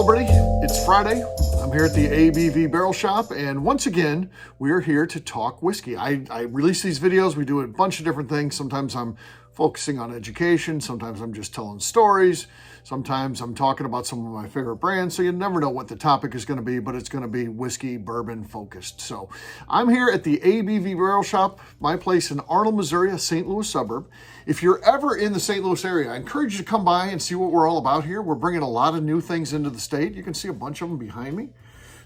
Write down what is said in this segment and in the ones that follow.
Hello, everybody. It's Friday. I'm here at the ABV Barrel Shop, and once again, we are here to talk whiskey. I release these videos. We do a bunch of different things. Sometimes I'm focusing on education. Sometimes I'm just telling stories. Sometimes I'm talking about some of my favorite brands. So you never know what the topic is going to be, but it's going to be whiskey, bourbon focused. So I'm here at the ABV Barrel Shop, my place in Arnold, Missouri, a St. Louis suburb. If you're ever in the St. Louis area, I encourage you to come by and see what we're all about here. We're bringing a lot of new things into the state. You can see a bunch of them behind me.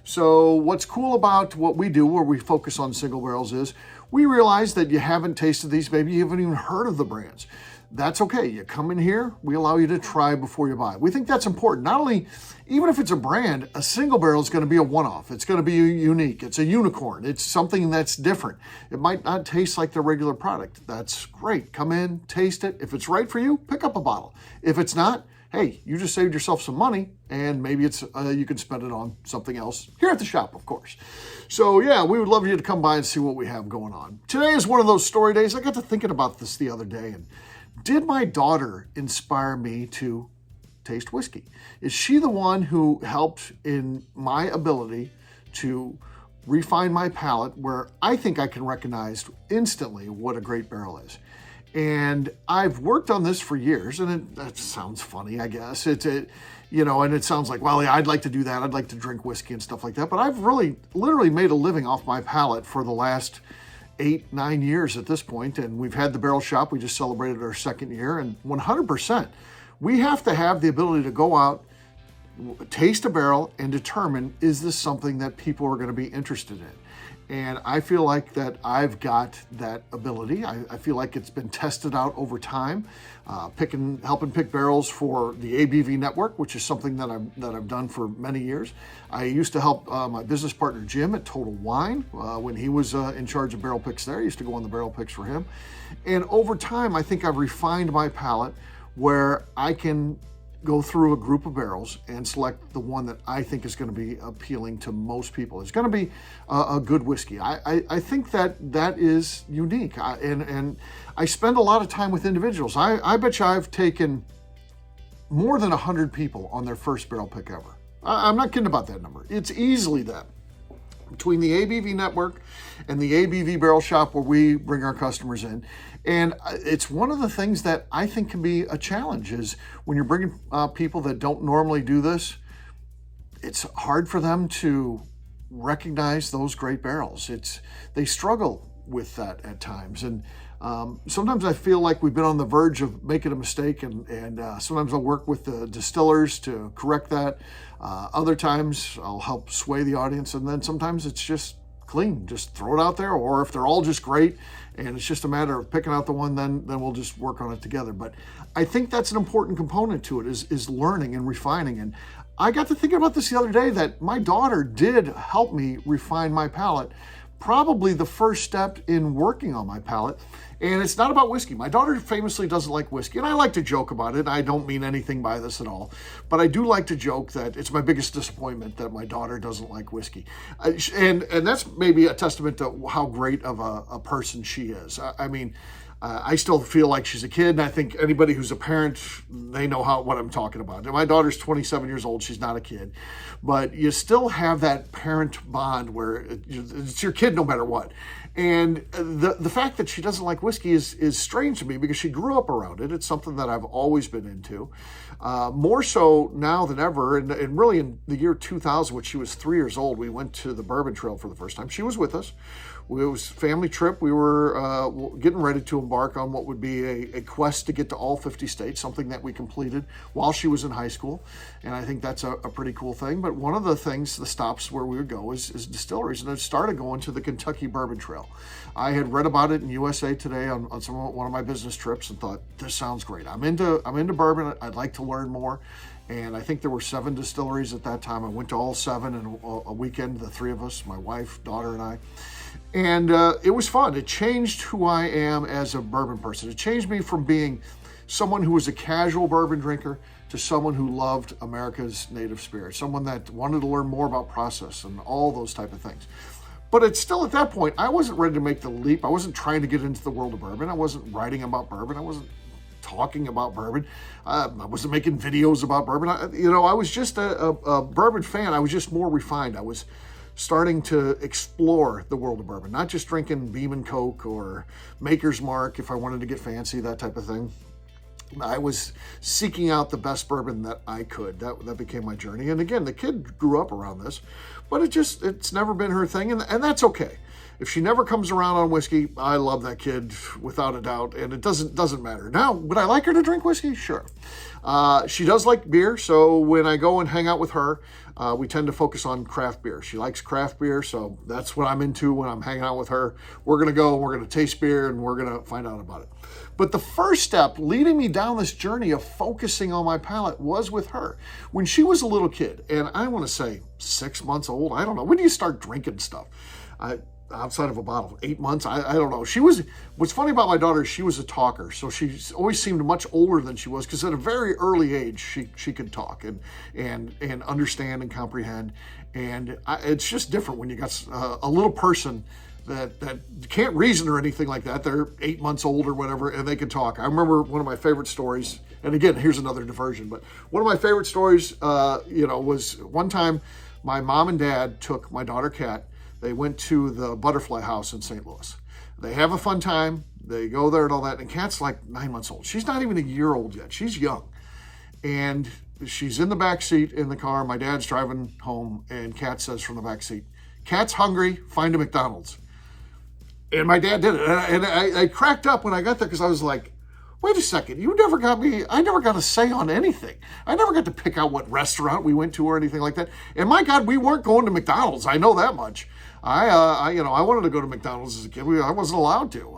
So what's cool about what we do, where we focus on single barrels, is we realize that you haven't tasted these, maybe you haven't even heard of the brands. That's okay. You come in here, we allow you to try before you buy. We think that's important. Not only, even if it's a brand, a single barrel is going to be a one-off. It's going to be unique. It's a unicorn. It's something that's different. It might not taste like the regular product. That's great. Come in, taste it. If it's right for you, pick up a bottle. If it's not, hey, you just saved yourself some money, and maybe it's you can spend it on something else here at the shop, of course. So yeah, we would love you to come by and see what we have going on. Today is one of those story days. I got to thinking about this the other day, and did my daughter inspire me to taste whiskey? Is she the one who helped in my ability to refine my palate, where I think I can recognize instantly what a great barrel is? And I've worked on this for years, and that sounds funny, I guess. And it sounds like, well, yeah, I'd like to do that. I'd like to drink whiskey and stuff like that. But I've really, literally made a living off my palate for the last 8-9 years at this point. And we've had the barrel shop. We just celebrated our second year, and 100%. We have to have the ability to go out, taste a barrel, and determine, is this something that people are going to be interested in? And I feel like that I've got that ability. I feel like it's been tested out over time, helping pick barrels for the ABV network, which is something that I've done for many years. I used to help my business partner Jim at Total Wine when he was in charge of barrel picks there. I used to go on the barrel picks for him. And over time, I think I've refined my palate where I can go through a group of barrels and select the one that I think is going to be appealing to most people. It's going to be a good whiskey. I think that is unique. And I spend a lot of time with individuals. I bet you I've taken more than 100 people on their first barrel pick ever. I'm not kidding about that number. It's easily that. Between the ABV network and the ABV barrel shop, where we bring our customers in. And it's one of the things that I think can be a challenge, is when you're bringing people that don't normally do this, it's hard for them to recognize those great barrels. They struggle with that at times. And sometimes I feel like we've been on the verge of making a mistake, and sometimes I'll work with the distillers to correct that. Other times I'll help sway the audience, and then sometimes it's just clean, just throw it out there. Or if they're all just great and it's just a matter of picking out the one, then we'll just work on it together. But I think that's an important component to it, is learning and refining. And I got to thinking about this the other day, that my daughter did help me refine my palate, probably the first step in working on my palate. And it's not about whiskey. My daughter famously doesn't like whiskey, and I like to joke about it. I don't mean anything by this at all, but I do like to joke that it's my biggest disappointment that my daughter doesn't like whiskey. And that's maybe a testament to how great of a person she is. I still feel like she's a kid, and I think anybody who's a parent, they know what I'm talking about. My daughter's 27 years old. She's not a kid, but you still have that parent bond where it's your kid no matter what. And the fact that she doesn't like whiskey is strange to me, because she grew up around it. It's something that I've always been into, more so now than ever. And really in the year 2000, when she was 3 years old, we went to the Bourbon Trail for the first time. She was with us. It was a family trip. We were getting ready to embark on what would be a quest to get to all 50 states, something that we completed while she was in high school. And I think that's a pretty cool thing. But one of the stops where we would go is distilleries. And I started going to the Kentucky Bourbon Trail. I had read about it in USA Today on one of my business trips, and thought, this sounds great. I'm into bourbon. I'd like to learn more. And I think there were 7 distilleries at that time. I went to all 7 in a weekend, the 3 of us, my wife, daughter, and I. And it was fun. It changed who I am as a bourbon person. It changed me from being someone who was a casual bourbon drinker to someone who loved America's native spirit, someone that wanted to learn more about process and all those type of things. But it's still, at that point, I wasn't ready to make the leap. I wasn't trying to get into the world of bourbon. I wasn't writing about bourbon. I wasn't talking about bourbon. I wasn't making videos about bourbon. I was just a bourbon fan. I was just more refined. I was starting to explore the world of bourbon, not just drinking Beam and Coke or Maker's Mark if I wanted to get fancy, that type of thing. I was seeking out the best bourbon that I could. That became my journey. And again, the kid grew up around this, but it's never been her thing, and that's okay. If she never comes around on whiskey, I love that kid without a doubt, and it doesn't matter. Now, would I like her to drink whiskey? Sure. She does like beer, so when I go and hang out with her, we tend to focus on craft beer. She likes craft beer, so that's what I'm into when I'm hanging out with her. We're going to go, we're going to taste beer, and we're going to find out about it. But the first step leading me down this journey of focusing on my palate was with her. When she was a little kid, and I want to say 6 months old, I don't know. When do you start drinking stuff? Outside of a bottle, 8 months, I don't know. What's funny about my daughter is she was a talker, so she always seemed much older than she was, because at a very early age, she could talk and understand and comprehend. And it's just different when you got a little person that can't reason or anything like that. They're 8 months old or whatever, and they can talk. I remember one of my favorite stories, and again, here's another diversion, but one of my favorite stories, was one time my mom and dad took my daughter Kat. They went to the Butterfly House in St. Louis. They have a fun time. They go there and all that. And Kat's like 9 months old. She's not even a year old yet. She's young. And she's in the back seat in the car. My dad's driving home, and Kat says from the back seat, "Kat's hungry. Find a McDonald's." And my dad did it. And I cracked up when I got there, because I was like, wait a second, I never got a say on anything. I never got to pick out what restaurant we went to or anything like that. And my God, we weren't going to McDonald's. I know that much. I wanted to go to McDonald's as a kid. I wasn't allowed to.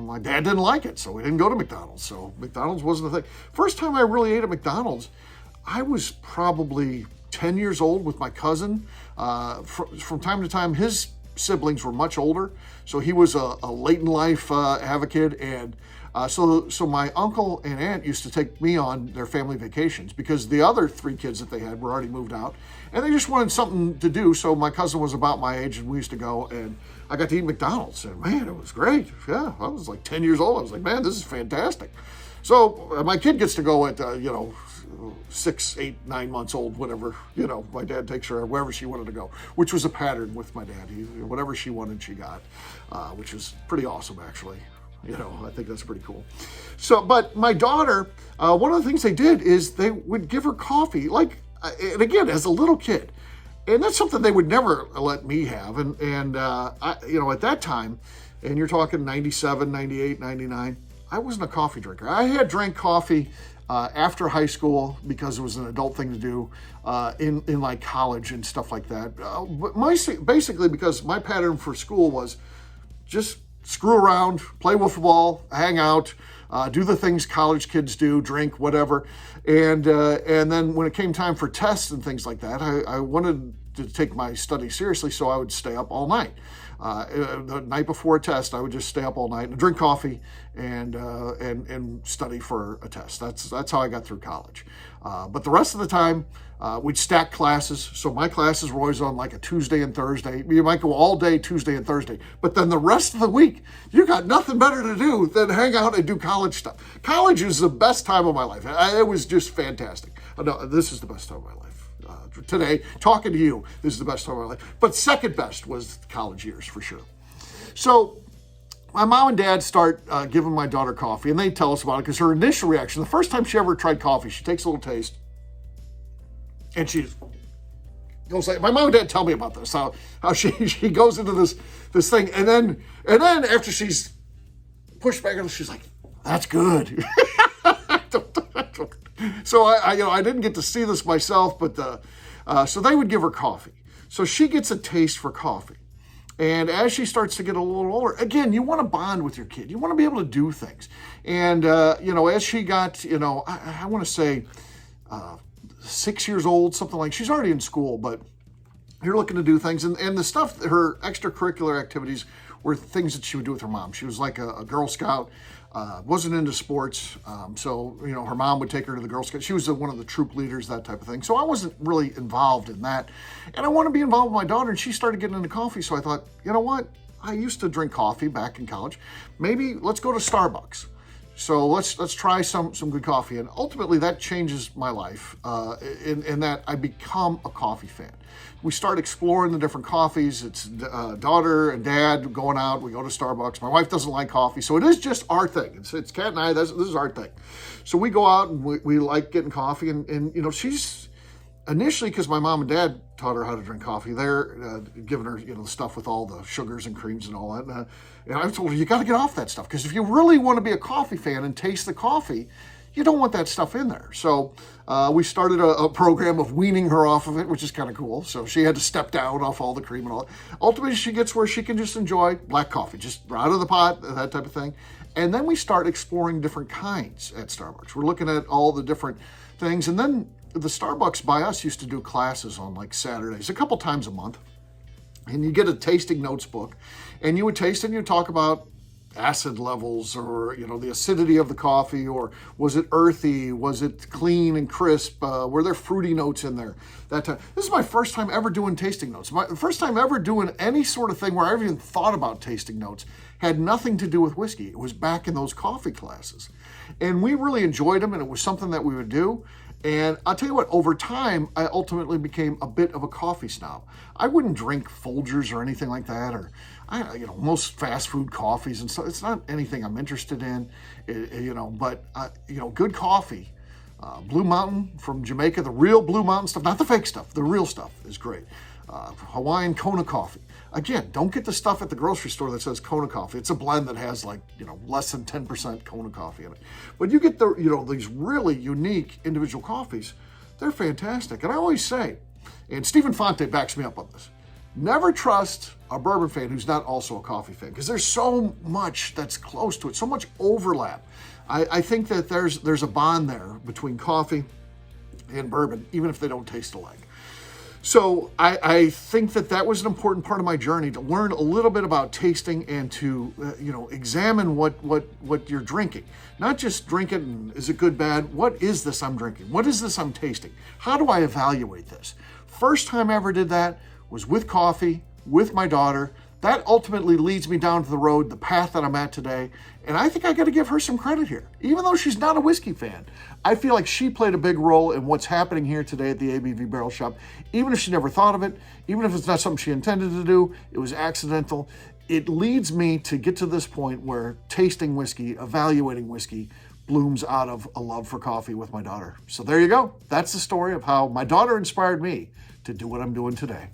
My dad didn't like it, so we didn't go to McDonald's. So McDonald's wasn't a thing. First time I really ate at McDonald's, I was probably 10 years old with my cousin. From time to time, his siblings were much older, so he was a late in life advocate, and so my uncle and aunt used to take me on their family vacations, because the other 3 kids that they had were already moved out, and they just wanted something to do. So my cousin was about my age, and we used to go, and I got to eat McDonald's, and man, it was great. Yeah, I was like 10 years old. I was like, man, this is fantastic. So my kid gets to go at 6, 8, 9 months old, whatever. My dad takes her wherever she wanted to go, which was a pattern with my dad. Whatever she wanted, she got, which was pretty awesome, actually. I think that's pretty cool. So, but my daughter, one of the things they did is they would give her coffee, and again, as a little kid. And that's something they would never let me have. And at that time, and you're talking 97, 98, 99, I wasn't a coffee drinker. I had drank coffee after high school because it was an adult thing to do in like college and stuff like that. But basically because my pattern for school was just screw around, play wiffle ball, hang out, do the things college kids do, drink, whatever. And then when it came time for tests and things like that, I wanted to take my study seriously, so I would stay up all night. The night before a test, I would just stay up all night and drink coffee and study for a test. That's how I got through college. But the rest of the time, we'd stack classes. So my classes were always on like a Tuesday and Thursday. You might go all day Tuesday and Thursday, but then the rest of the week, you got nothing better to do than hang out and do college stuff. College is the best time of my life. It was just fantastic. No, this is the best time of my life. Today, talking to you, this is the best time of my life. But second best was college years, for sure. So my mom and dad start giving my daughter coffee, and they tell us about it, because her initial reaction, the first time she ever tried coffee, she takes a little taste, and she goes like, my mom and dad tell me about this, how she goes into this thing, and then after she's pushed back, she's like, that's good. So I didn't get to see this myself, but so they would give her coffee. So she gets a taste for coffee. And as she starts to get a little older, again, you want to bond with your kid. You want to be able to do things. And, as she got, I want to say 6 years old, something like, she's already in school, but you're looking to do things. And the stuff, her extracurricular activities were things that she would do with her mom. She was like a Girl Scout, wasn't into sports. So, her mom would take her to the Girl Scouts. She was one of the troop leaders, that type of thing. So I wasn't really involved in that. And I want to be involved with my daughter, and she started getting into coffee. So I thought, you know what? I used to drink coffee back in college. Maybe let's go to Starbucks. So let's try some good coffee. And ultimately that changes my life in that I become a coffee fan. We start exploring the different coffees. It's daughter and dad going out. We go to Starbucks. My wife doesn't like coffee, so it is just our thing. It's Kat and I, this is our thing. So we go out and we like getting coffee. And you know, she's initially, because my mom and dad taught her how to drink coffee, they're giving her, you know, the stuff with all the sugars and creams and all that. And I told her, you got to get off that stuff, because if you really want to be a coffee fan and taste the coffee, you don't want that stuff in there. So we started a program of weaning her off of it, which is kind of cool. So she had to step down off all the cream and all that. Ultimately, she gets where she can just enjoy black coffee, just out of the pot, that type of thing. And then we start exploring different kinds at Starbucks. We're looking at all the different things. And then the Starbucks by us used to do classes on like Saturdays, a couple times a month. And you get a tasting notes book, and you would taste and you talk about acid levels, or, you know, the acidity of the coffee, or was it earthy? Was it clean and crisp? Were there fruity notes in there? That time. This is my first time ever doing tasting notes. My first time ever doing any sort of thing where I even thought about tasting notes. Had nothing to do with whiskey. It was back in those coffee classes. And we really enjoyed them, and it was something that we would do. And I'll tell you what, over time, I ultimately became a bit of a coffee snob. I wouldn't drink Folgers or anything like that, or most fast food coffees and stuff. It's not anything I'm interested in, but good coffee. Blue Mountain from Jamaica, the real Blue Mountain stuff, not the fake stuff, the real stuff is great. Hawaiian Kona coffee. Again, don't get the stuff at the grocery store that says Kona coffee. It's a blend that has less than 10% Kona coffee in it. But you get these really unique individual coffees. They're fantastic. And I always say, and Stephen Fonte backs me up on this, never trust a bourbon fan who's not also a coffee fan, because there's so much that's close to it, so much overlap. I think that there's a bond there between coffee and bourbon, even if they don't taste alike. So I think that was an important part of my journey, to learn a little bit about tasting and to examine what you're drinking. Not just drink it and is it good, bad? What is this I'm drinking? What is this I'm tasting? How do I evaluate this? First time I ever did that was with coffee, with my daughter. That ultimately leads me down to the road, the path that I'm at today. And I think I got to give her some credit here. Even though she's not a whiskey fan, I feel like she played a big role in what's happening here today at the ABV Barrel Shop. Even if she never thought of it, even if it's not something she intended to do, it was accidental. It leads me to get to this point where tasting whiskey, evaluating whiskey, blooms out of a love for coffee with my daughter. So there you go. That's the story of how my daughter inspired me to do what I'm doing today.